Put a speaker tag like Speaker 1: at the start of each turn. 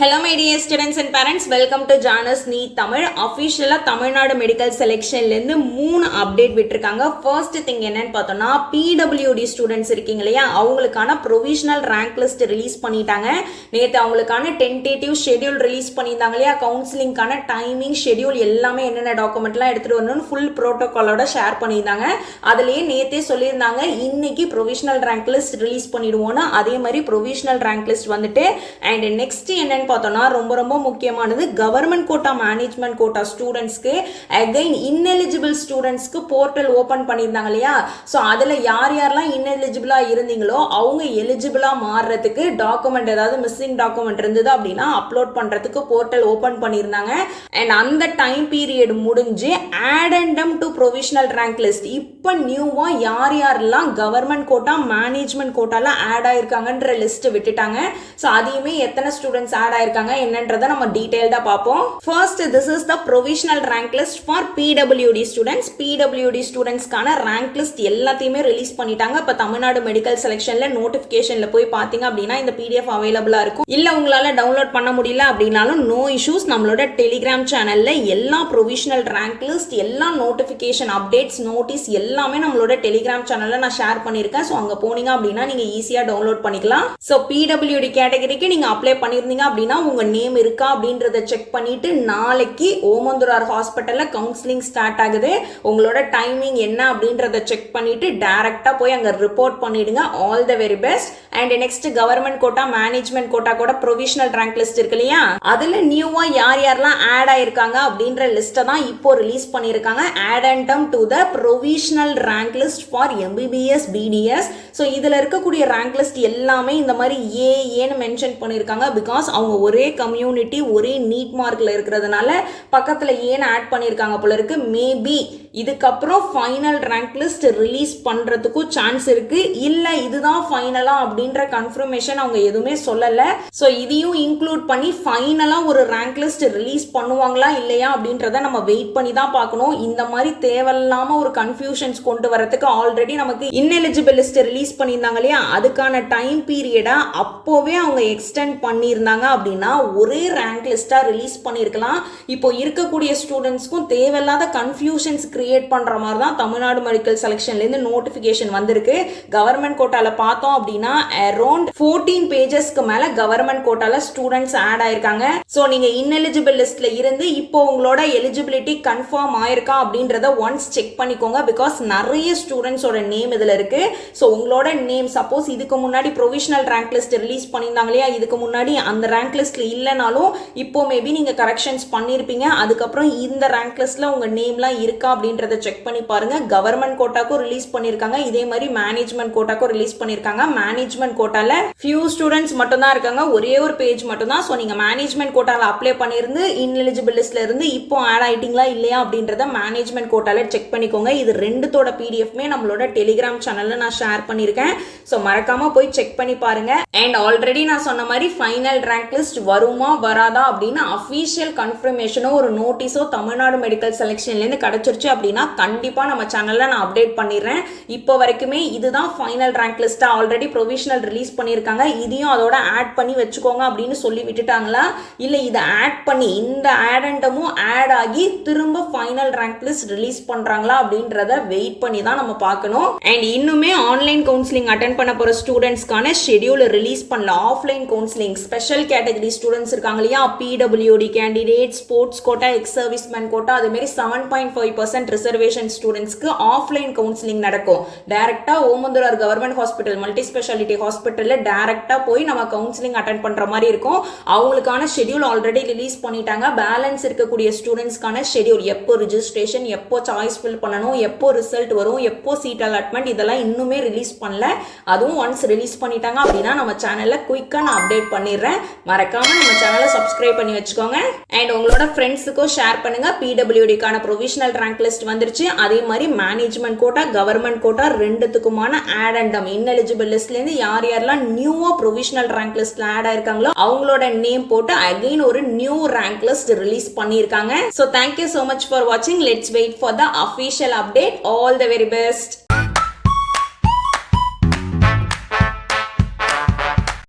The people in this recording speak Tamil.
Speaker 1: Hello my dear students and parents, welcome to Janus NEET Tamil. Officially Tamil Nadu medical செலெக்ஷன்ல இருந்து 3 அப்டேட் விட்டுருக்காங்க. ஃபர்ஸ்ட் திங் என்னன்னு பார்த்தோம்னா PWD ஸ்டூடெண்ட்ஸ் இருக்கீங்க இல்லையா, அவங்களுக்கான ப்ரொவிஷனல் ரேங்க் லிஸ்ட் ரிலீஸ் பண்ணிட்டாங்க. நேற்று அவங்களுக்கான டென்டேட்டிவ் ஷெட்யூல் ரிலீஸ் பண்ணியிருந்தாங்க இல்லையா, கவுன்சிலிங்கான டைமிங் ஷெட்யூல் எல்லாமே என்னென்ன டாக்குமெண்ட்லாம் எடுத்துட்டு வரணும்னு ஃபுல் ப்ரோட்டோகாலோட ஷேர் பண்ணியிருந்தாங்க. அதுலேயே நேற்றே சொல்லியிருந்தாங்க இன்னைக்கு ப்ரொவிஷனல் ரேங்க் லிஸ்ட் ரிலீஸ் பண்ணிடுவோன்னு. அதே மாதிரி ப்ரொவிஷனல் ரேங்க் லிஸ்ட் வந்துட்டு அண்ட் நெக்ஸ்ட் என்னன்னு பார்த்தோம்னா ரொம்ப முக்கியமானது கவர்மெண்ட் கோட்டா மேனேஜ்மெண்ட் கோட்டா ஸ்டூடெண்ட்ஸ்க்கு அகைன் இன்எலிஜிபிள் ஸ்டூடெண்ட்ஸ்க்கு போர்ட்டல் ஓபன் பண்ணியிருந்தாங்க இல்லையா. ஸோ அதில் யாரெல்லாம் இன்எலிஜிபிளா இருந்தீங்களோ அவங்க எலிஜிபிளா மாறுறதுக்கு டாக்குமெண்ட் ஏதாவது மிஸ்ஸிங் டாக்குமெண்ட் இருந்தது அப்படின்னா அப்லோட் பண்றதுக்கு போர்ட்டல் ஓபன் பண்ணியிருந்தாங்க. அண்ட் அந்த டைம் பீரியட் முடிஞ்சு addendum to provisional rank list இப்போ நியூவா யாரெல்லாம் கவர்மெண்ட் கோட்டா மேனேஜ்மெண்ட் கோட்டால ஆட் ஆயிருக்காங்கன்ற லிஸ்ட் விட்டுட்டாங்க. ஸோ அதையுமே எத்தனை ஸ்டூடெண்ட்ஸ் ஆட் ஆயிருக்காங்க என்னன்றதை நம்ம டீடைல்டா பார்ப்போம். First this is the provisional rank list for PWD students. PWD ஸ்டூடெண்ட்ஸ்க்கான ரேங்க் லிஸ்ட் எல்லாத்தையுமே ரிலீஸ் பண்ணிட்டாங்க. இப்போ தமிழ்நாடு மெடிக்கல் செலெக்ஷன்ல நோட்டிபிகேஷன்ல போய் பார்த்தீங்க அப்படின்னா இந்த PDF அவைலபிளா இருக்கும். இல்ல உங்களால டவுன்லோட் பண்ண முடியல அப்படின்னாலும் நோ இஷ்யூஸ், நம்மளோட டெலிகிராம் சேனல்ல எல்லா ப்ரொவிஷனல் ரேங்க் லிஸ்ட் எல்லா நோட்டிபிகேஷன் அப்டேட்ஸ் நோட்டீஸ் எல்லாமே நம்மளோட டெலிகிராம் சேனல்ல நான் ஷேர் பண்ணியிருக்கேன். ஸோ அங்க போனீங்க அப்படின்னா நீங்க ஈஸியா டவுன்லோட் பண்ணிக்கலாம். ஸோ PWD கேட்டகரிக்கு நீங்க அப்ளை பண்ணிருந்தீங்க அப்படின்னா உங்க நேம் இருக்கா அப்படின்றத செக் பண்ணிட்டு நாளைக்கு ஓமந்தூரார் ஹாஸ்பிட்டல்ல கவுன்சிலிங் ஸ்டார்ட் ஆகுது. உங்களோட டைமிங் என்ன அப்படின்றத செக் பண்ணிட்டு டைரக்டா போய் அங்க ரிப்போர்ட் பண்ணிடுங்க. All the very best. And next government quota management quota கூட ப்ரொவிஷனல் ரேங்க் லிஸ்ட் இருக்கு இல்லையா, அதுல நியூவா யாரெல்லாம் ஆட் ஆயிருக்காங்க அப்படின்ற லிஸ்ட்டை தான் இப்போ ரிலீஸ் பண்ணியிருக்காங்க. Addendum to the provisional rank list for MBBS BDS. So இதுல இருக்கக்கூடிய ரேங்க் லிஸ்ட் எல்லாமே இந்த மாதிரி ஏன்னு மென்ஷன் பண்ணியிருக்காங்க. பிகாஸ் அவங்க ஒரே கம்யூனிட்டி ஒரே நீட் மார்க்ல இருக்கிறதுனால பக்கத்துல ஏன் ஆட் பண்ணியிருக்காங்க போல இருக்கு. மேபி இதுக்கப்புறம் ஃபைனல் ரேங்க் லிஸ்ட் ரிலீஸ் பண்றதுக்கும் சான்ஸ் இருக்கு. இல்ல இதுதான் ஃபைனலா அப்படின்ற கன்ஃபர்மேஷன் அவங்க எதுவுமே சொல்லல. ஸோ இதையும் இன்க்ளூட் பண்ணி ஃபைனலா ஒரு ரேங்க் லிஸ்ட் ரிலீஸ் பண்ணுவாங்களா இல்லையா அப்படின்றத நம்ம வெயிட் பண்ணி தான் பார்க்கணும். இந்த மாதிரி தேவையில்லாம ஒரு கன்ஃபியூஷன்ஸ் கொண்டு வரதுக்கு ஆல்ரெடி நமக்கு இன்எலிஜிபிள் லிஸ்ட் ரிலீஸ் பண்ணியிருந்தாங்க இல்லையா, அதுக்கான டைம் பீரியடா அப்போவே அவங்க எக்ஸ்டெண்ட் பண்ணியிருந்தாங்க அப்படின்னா ஒரே ரேங்க் லிஸ்டா ரிலீஸ் பண்ணியிருக்கலாம். இப்போ இருக்கக்கூடிய ஸ்டூடெண்ட்ஸ்க்கும் தேவையில்லாத கன்ஃபியூஷன்ஸ் கிரியேட் பண்ற மாதிரி தான் தமிழ்நாடு மெடிக்கல் செலெக்ஷன்ல இருந்து நோட்டிபிகேஷன் வந்திருக்கு. கவர்மெண்ட் கோட்டால பார்த்தோம் அப்படின்னா அரௌண்ட் 14 பேஜஸ்க்கு மேல கவர்மெண்ட் கோட்டால ஸ்டூடெண்ட்ஸ் ஆட் ஆயிருக்காங்க. சோ நீங்க இன்எலிஜிபிள் லிஸ்ட்ல இருந்து இப்போ உங்களோட எலிஜிபிலிட்டி கன்ஃபார்ம் ஆயிருக்கா அப்படின்றத ஒன்ஸ் செக் பண்ணிக்கோங்க. பிகாஸ் நிறைய ஸ்டூடெண்ட்ஸோட நேம் இதுல இருக்கு. சோ உங்களோட நேம் சப்போஸ் இதுக்கு முன்னாடி ப்ரொவிஷனல் ரேங்க் லிஸ்ட் ரிலீஸ் பண்ணியிருந்தாங்க இல்லையா, இதுக்கு முன்னாடி அந்த ரேங்க் லிஸ்ட்ல இல்லைனாலும் இப்போ மேபி நீங்க கரெக்ஷன்ஸ் பண்ணிருப்பீங்க. அதுக்கப்புறம் இந்த ரேங்க் லிஸ்ட்ல உங்க நேம்லாம் இருக்கா அப்படின்றத செக் பண்ணி பாருங்க. கவர்மெண்ட் கோட்டாக்கும் ரிலீஸ் பண்ணிருக்காங்க, இதே மாதிரி மேனேஜ்மெண்ட் கோட்டாக்கும் ரிலீஸ் பண்ணிருக்காங்க. மேனேஜ்மெண்ட் கோட்டால ஃபியூ ஸ்டூடெண்ட்ஸ் மட்டும் தான் இருக்காங்க, ஒரே ஒரு பேஜ் மட்டும் தான். சோ நீங்க மேனேஜ்மெண்ட் கோட்டால அப்ளை பண்ணிருந்து இன்எலிஜிபிள் லிஸ்ட்ல இருந்து இப்போ ஆட் ஆயிட்டீங்களா இல்லையா அப்படின்றத மேனேஜ்மெண்ட் கோட்டால செக் பண்ணிக்கோங்க. இது ரெண்டுத்தோட PDFமே நம்மளோட டெலிகிராம் சேனல்ல நான் ஷேர் பண்ணிருக்கேன். சோ மறக்காம போய் செக் பண்ணி பாருங்க. அண்ட் ஆல்ரெடி நான் சொன்ன மாதிரி ஃபைனல் ரேங்க் லிஸ்ட் வருமா வராதா அப்படின்னு அஃபீஷியல் கன்ஃபர்மேஷனோ ஒரு நோட்டீஸோ தமிழ்நாடு மெடிக்கல் செலெக்ஷன்ல இருந்து கிடைச்சிருச்சு அப்படின்னா கண்டிப்பா நம்ம சேனல்ல நான் அப்டேட் பண்ணிடுறேன். இப்போ வரைக்குமே இதுதான் final rank list, already provisional release பண்ணியிருக்காங்க, இதையும் அதோட ஆட் பண்ணி வச்சுக்கோங்க அப்படின்னு சொல்லி விட்டுட்டாங்களா, இல்ல இதை ஆட் பண்ணி இந்த ஆடெண்டமும் ஆட் ஆகி திரும்ப ஃபைனல் ரேங்க் லிஸ்ட் ரிலீஸ் பண்றாங்களா அப்படின்றத வெயிட் பண்ணி தான் நம்ம பார்க்கணும். அண்ட் இன்னுமே ஆன்லைன் கவுன்சிலிங் அட்டென்ட் பண்ண போற ஸ்டூடெண்ட்ஸ்க்கான ஷெட்யூல் ரிலீஸ் பண்ணல. Offline counselling special category students இருக்காங்க இல்லையா, PWD candidate, sports quota, ex serviceman quota, அதே மாதிரி 7.5% ரிசர்வேஷன் ஸ்டூடெண்ட்ஸ்க்கு ஆஃப்லைன் கவுன்சிலிங் நடக்கும். டைரக்டா Omandurar government hospital multi speciality ஹாஸ்பிட்டல்ல டைரக்டா போய் நம்ம கவுன்சிலிங் அட்டென்ட் பண்ற மாதிரி இருக்கும். அவங்களுக்கான ஷெட்யூல் ஆல்ரெடி ரிலீஸ் பண்ணிட்டாங்க. பேலன்ஸ் இருக்கக்கூடிய ஸ்டூடெண்ட்ஸ்க்கான ஷெட்யூல், எப்போ ரிஜிஸ்ட்ரேஷன், எப்போ சாய்ஸ் ஃபில் பண்ணணும், எப்போ ரிசல்ட் வரும், எப்போ சீட் அலாட்மெண்ட், இதெல்லாம் இன்னுமே ரிலீஸ் பண்ணல. அதுவும் ஒன்ஸ் ரிலீஸ் பண்ணிட்டாங்க அப்படின்னா நம்ம சேனல்ல குயிக்கா நான் அப்டேட் பண்ணிடுறேன். மறக்காம நம்ம சேனலை சப்ஸ்கிரைப் பண்ணி வச்சுக்கோங்க. அண்ட் உங்களோட ஃப்ரெண்ட்ஸுக்கும் ஷேர் பண்ணுங்க. PWDக்கான ப்ரொவிஷனல் ரேங்க் லிஸ்ட் வந்துருச்சு. அதே மாதிரி மேனேஜ்மெண்ட் கோட்டா கவர்மெண்ட் கோட்டா ரெண்டுத்துக்குமான ஆடெண்டம் இன்எலிஜிபிள் லிஸ்ட்ல இருந்து யாரெல்லாம் நியூவா ப்ரொவிஷனல் ரேங்க் லிஸ்ட்ல ஆட் ஆயிருக்காங்களோ அவங்களோட நேம் போட்டு அகைன் ஒரு நியூ ரேங்க் லிஸ்ட் ரிலீஸ் பண்ணியிருக்காங்க. So thank you so much for watching. Let's wait for the official update. All the very best.